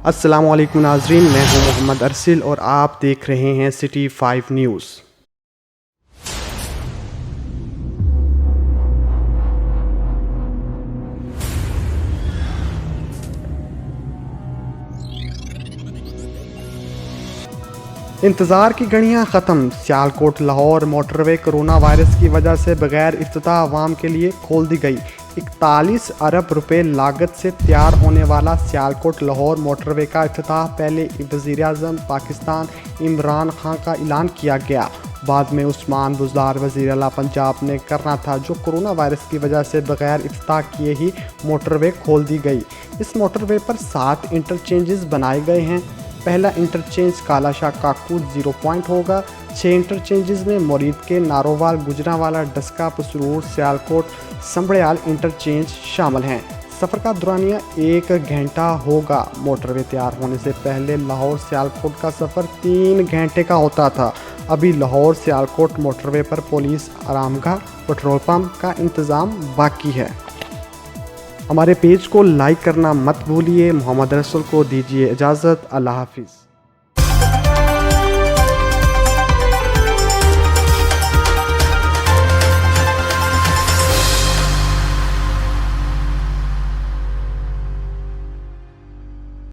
अस्सलाम वालेकुम नाज़रीन, मैं हूं मोहम्मद अरसिल और आप देख रहे हैं सिटी 5 न्यूज़। इंतज़ार की घड़ियां ख़त्म। Sialkot Lahore motorway corona virus की वजह से बगैर इफ्तिताह आवाम के लिए खोल दी गई। 41 अरब रुपए लागत से तैयार होने वाला सियालकोट लाहौर मोटरवे का इफ्तिताह पहले वज़ीर-ए-आज़म पाकिस्तान इमरान खान का ऐलान किया गया, बाद में उस्मान बुज़दार वज़ीर आला पंजाब ने करना था, जो कोरोना वायरस की वजह से बगैर इफ्तिताह किए ही मोटरवे खोल दी गई। इस मोटरवे पर 7 इंटरचेंजेस बनाए गए हैं। पहला इंटरचेंज काला शाह काकू 0 पॉइंट होगा। 6 इंटरचेंजेस में मुरीद के नारोवाल गुजरांवाला डस्का पसरूर सियालकोट संबड़ियाल इंटरचेंज शामिल हैं। सफ़र का दुरानिया 1 घंटा होगा। मोटरवे तैयार होने से पहले लाहौर सियालकोट का सफ़र 3 घंटे का होता था। अभी लाहौर सियालकोट मोटरवे पर पुलिस, आरामगाह, पेट्रोल पंप का इंतज़ाम बाकी है। हमारे पेज को लाइक करना मत भूलिए। मोहम्मद रसूल को दीजिए इजाज़त। अल्लाह हाफिज़।